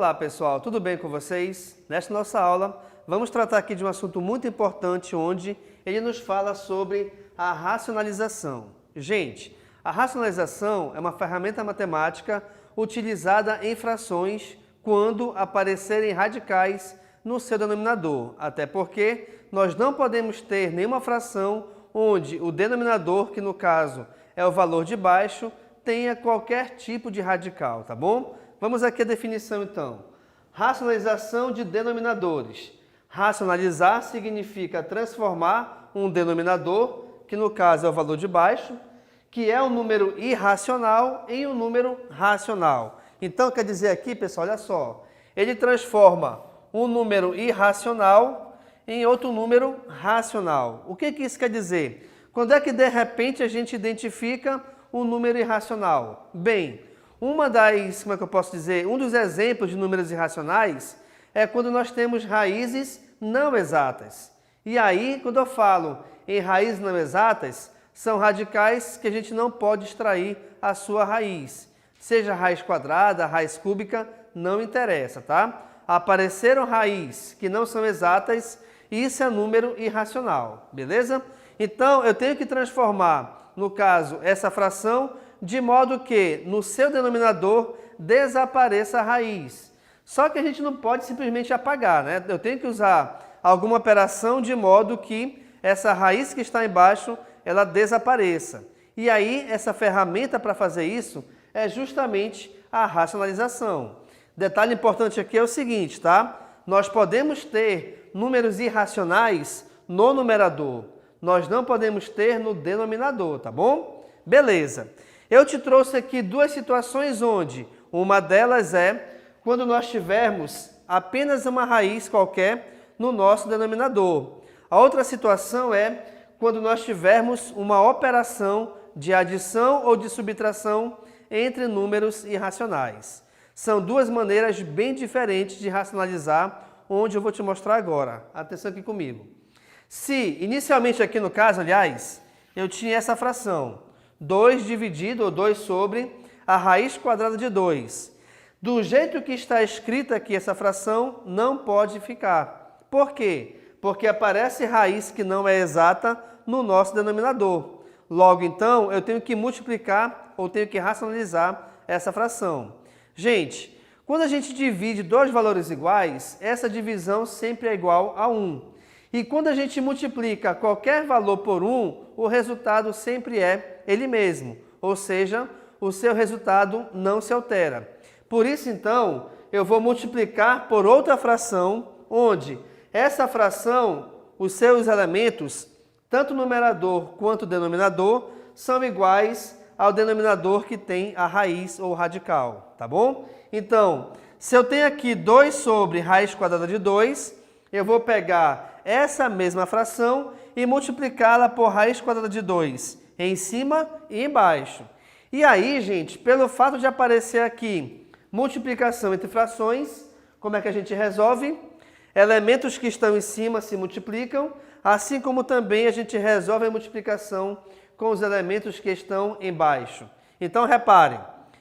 Olá pessoal, tudo bem com vocês? Nesta nossa aula, vamos tratar aqui de um assunto muito importante onde ele nos fala sobre a racionalização. Gente, a racionalização é uma ferramenta matemática utilizada em frações quando aparecerem radicais no seu denominador, até porque nós não podemos ter nenhuma fração onde o denominador, que no caso é o valor de baixo, tenha qualquer tipo de radical, tá bom? Vamos aqui à definição então. Racionalização de denominadores. Racionalizar significa transformar um denominador, que no caso é o valor de baixo, que é um número irracional, em um número racional. Então quer dizer aqui, pessoal, olha só, ele transforma um número irracional em outro número racional. O que isso quer dizer? Quando é que de repente a gente identifica um número irracional? Bem, um dos exemplos de números irracionais é quando nós temos raízes não exatas. E aí, quando eu falo em raízes não exatas, são radicais que a gente não pode extrair a sua raiz. Seja raiz quadrada, raiz cúbica, não interessa, tá? Apareceram raízes que não são exatas, isso é número irracional, beleza? Então, eu tenho que transformar, no caso, essa fração de modo que no seu denominador desapareça a raiz. Só que a gente não pode simplesmente apagar, né? Eu tenho que usar alguma operação de modo que essa raiz que está embaixo, ela desapareça. E aí, essa ferramenta para fazer isso é justamente a racionalização. Detalhe importante aqui é o seguinte, tá? Nós podemos ter números irracionais no numerador. Nós não podemos ter no denominador, tá bom? Beleza. Eu te trouxe aqui duas situações onde uma delas é quando nós tivermos apenas uma raiz qualquer no nosso denominador. A outra situação é quando nós tivermos uma operação de adição ou de subtração entre números irracionais. São duas maneiras bem diferentes de racionalizar, onde eu vou te mostrar agora. Atenção aqui comigo. Se, inicialmente aqui no caso, aliás, eu tinha essa fração, 2 dividido, ou 2 sobre, a raiz quadrada de 2. Do jeito que está escrita aqui essa fração, não pode ficar. Por quê? Porque aparece raiz que não é exata no nosso denominador. Logo, então, eu tenho que multiplicar ou tenho que racionalizar essa fração. Gente, quando a gente divide dois valores iguais, essa divisão sempre é igual a 1. E quando a gente multiplica qualquer valor por 1, o resultado sempre é ele mesmo. Ou seja, o seu resultado não se altera. Por isso, então, eu vou multiplicar por outra fração, onde essa fração, os seus elementos, tanto o numerador quanto o denominador, são iguais ao denominador que tem a raiz ou radical, tá bom? Então, se eu tenho aqui 2 sobre raiz quadrada de 2, eu vou pegar essa mesma fração e multiplicá-la por raiz quadrada de 2 em cima e embaixo. E aí, gente, pelo fato de aparecer aqui multiplicação entre frações, como é que a gente resolve? Elementos que estão em cima se multiplicam, assim como também a gente resolve a multiplicação com os elementos que estão embaixo. Então, reparem,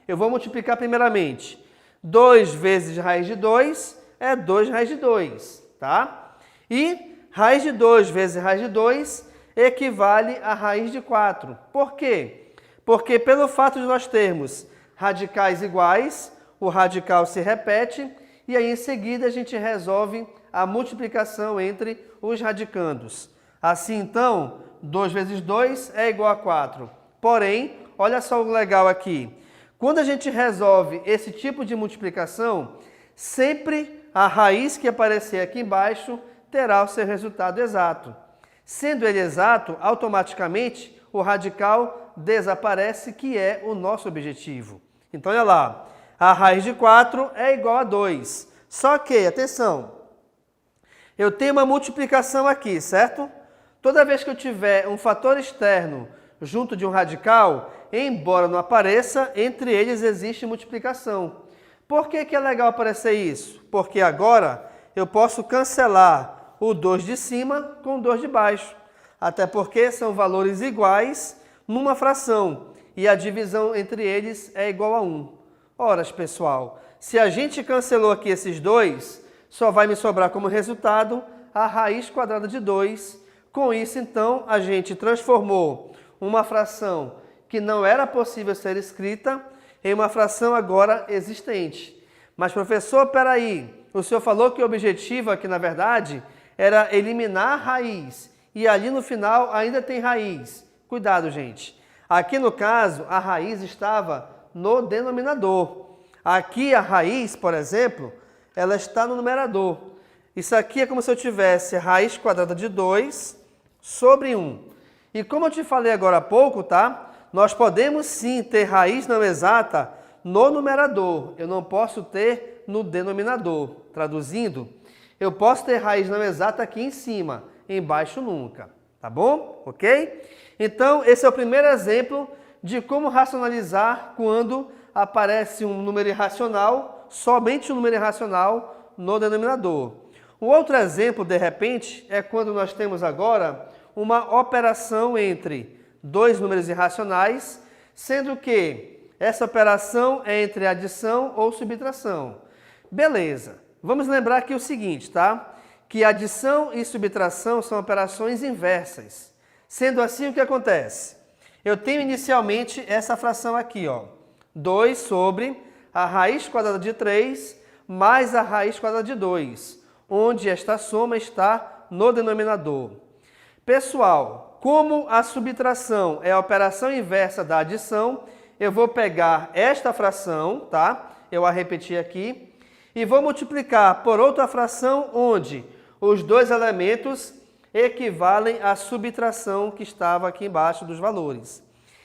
eu vou multiplicar primeiramente 2 vezes raiz de 2 é 2 raiz de 2, tá? E raiz de 2 vezes raiz de 2 equivale a raiz de 4. Por quê? Porque pelo fato de nós termos radicais iguais, o radical se repete e aí em seguida a gente resolve a multiplicação entre os radicandos. Assim então, 2 vezes 2 é igual a 4. Porém, olha só o legal aqui. Quando a gente resolve esse tipo de multiplicação, sempre a raiz que aparecer aqui embaixo terá o seu resultado exato. Sendo ele exato, automaticamente o radical desaparece, que é o nosso objetivo. Então, olha lá, a raiz de 4 é igual a 2. Só que, atenção, eu tenho uma multiplicação aqui, certo? Toda vez que eu tiver um fator externo junto de um radical, embora não apareça, entre eles existe multiplicação. Por que é legal aparecer isso? Porque agora eu posso cancelar o 2 de cima com o 2 de baixo. Até porque são valores iguais numa fração e a divisão entre eles é igual a 1. Ora, pessoal, se a gente cancelou aqui esses dois, só vai me sobrar como resultado a raiz quadrada de 2. Com isso, então, a gente transformou uma fração que não era possível ser escrita em uma fração agora existente. Mas, professor, peraí, o senhor falou que o objetivo aqui, na verdade, era eliminar a raiz. E ali no final ainda tem raiz. Cuidado, gente. Aqui no caso, a raiz estava no denominador. Aqui a raiz, por exemplo, ela está no numerador. Isso aqui é como se eu tivesse raiz quadrada de 2 sobre 1. E como eu te falei agora há pouco, tá? Nós podemos sim ter raiz não exata no numerador. Eu não posso ter no denominador. Traduzindo, eu posso ter raiz não exata aqui em cima, embaixo nunca. Tá bom? Ok? Então, esse é o primeiro exemplo de como racionalizar quando aparece um número irracional, somente um número irracional no denominador. Um outro exemplo, de repente, é quando nós temos agora uma operação entre dois números irracionais, sendo que essa operação é entre adição ou subtração. Beleza. Vamos lembrar aqui o seguinte, tá? Que adição e subtração são operações inversas. Sendo assim, o que acontece? Eu tenho inicialmente essa fração aqui, ó. 2 sobre a raiz quadrada de 3 mais a raiz quadrada de 2, onde esta soma está no denominador. Pessoal, como a subtração é a operação inversa da adição, eu vou pegar esta fração, tá? Eu a repeti aqui, e vou multiplicar por outra fração onde os dois elementos equivalem à subtração que estava aqui embaixo dos valores.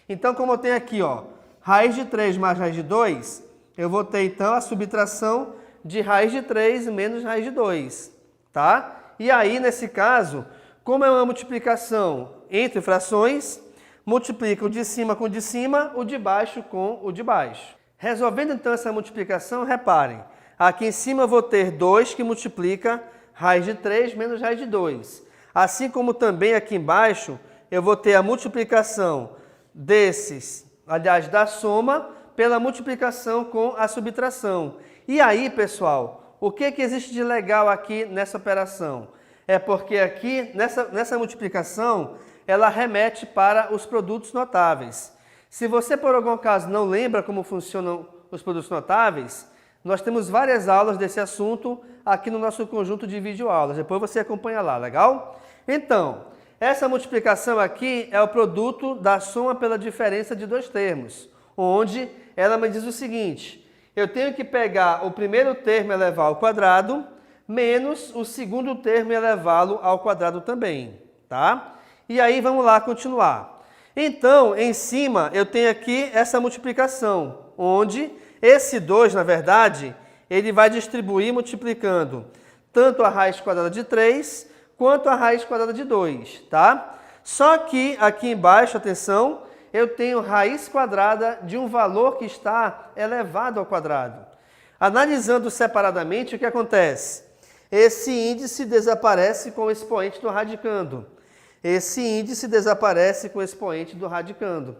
Então, como eu tenho aqui, ó, raiz de 3 mais raiz de 2, eu vou ter então a subtração de raiz de 3 menos raiz de 2, tá? E aí, nesse caso, como é uma multiplicação entre frações, multiplica o de cima com o de cima, o de baixo com o de baixo. Resolvendo então essa multiplicação, reparem, aqui em cima eu vou ter 2 que multiplica raiz de 3 menos raiz de 2. Assim como também aqui embaixo, eu vou ter a multiplicação desses, aliás, da soma, pela multiplicação com a subtração. E aí, pessoal, o que existe de legal aqui nessa operação? É porque aqui, nessa multiplicação, ela remete para os produtos notáveis. Se você, por algum caso, não lembra como funcionam os produtos notáveis, nós temos várias aulas desse assunto aqui no nosso conjunto de videoaulas. Depois você acompanha lá, legal? Então, essa multiplicação aqui é o produto da soma pela diferença de dois termos, onde ela me diz o seguinte: eu tenho que pegar o primeiro termo e elevá-lo ao quadrado, menos o segundo termo e elevá-lo ao quadrado também, tá? E aí vamos lá continuar. Então, em cima eu tenho aqui essa multiplicação, onde esse 2, na verdade, ele vai distribuir multiplicando tanto a raiz quadrada de 3 quanto a raiz quadrada de 2, tá? Só que aqui embaixo, atenção, eu tenho raiz quadrada de um valor que está elevado ao quadrado. Analisando separadamente, o que acontece? Esse índice desaparece com o expoente do radicando. Esse índice desaparece com o expoente do radicando,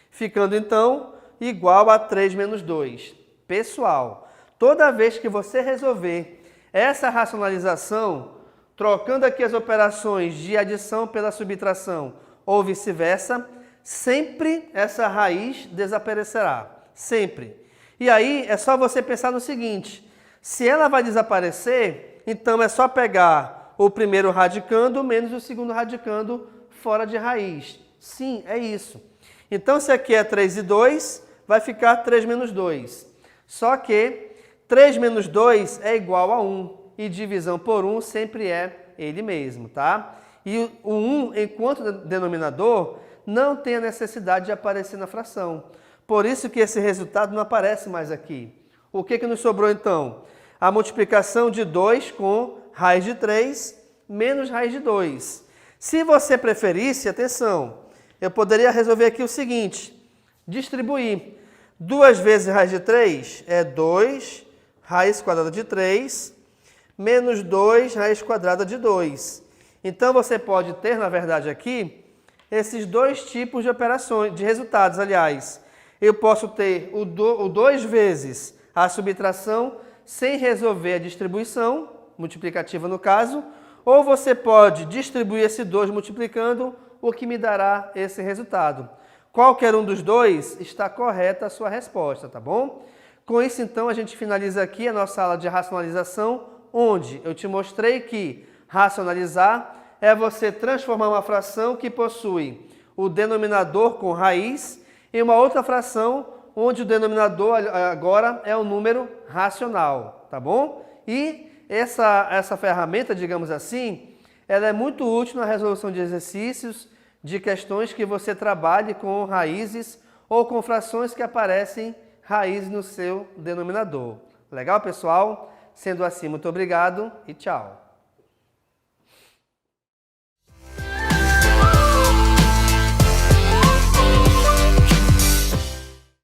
ficando então igual a 3 menos 2. Pessoal, toda vez que você resolver essa racionalização, trocando aqui as operações de adição pela subtração ou vice-versa, sempre essa raiz desaparecerá. Sempre. E aí é só você pensar no seguinte: se ela vai desaparecer, então é só pegar o primeiro radicando menos o segundo radicando fora de raiz. Sim, é isso. Então, se aqui é 3 e 2, vai ficar 3 menos 2. Só que 3 menos 2 é igual a 1. E divisão por 1 sempre é ele mesmo, tá? E o 1, enquanto denominador, não tem a necessidade de aparecer na fração. Por isso que esse resultado não aparece mais aqui. O que nos sobrou então? A multiplicação de 2 com raiz de 3 menos raiz de 2. Se você preferisse, atenção, eu poderia resolver aqui o seguinte: distribuir 2 vezes raiz de 3 é 2 raiz quadrada de 3 menos 2 raiz quadrada de 2. Então, você pode ter, na verdade, aqui, esses dois tipos de operações, de resultados, aliás. Eu posso ter o 2 vezes a subtração sem resolver a distribuição, multiplicativa no caso, ou você pode distribuir esse 2 multiplicando, o que me dará esse resultado. Qualquer um dos dois está correta a sua resposta, tá bom? Com isso, então, a gente finaliza aqui a nossa aula de racionalização, onde eu te mostrei que racionalizar é você transformar uma fração que possui o denominador com raiz em uma outra fração onde o denominador agora é o número racional, tá bom? E essa ferramenta, digamos assim, ela é muito útil na resolução de exercícios, de questões que você trabalhe com raízes ou com frações que aparecem raízes no seu denominador. Legal, pessoal? Sendo assim, muito obrigado e tchau!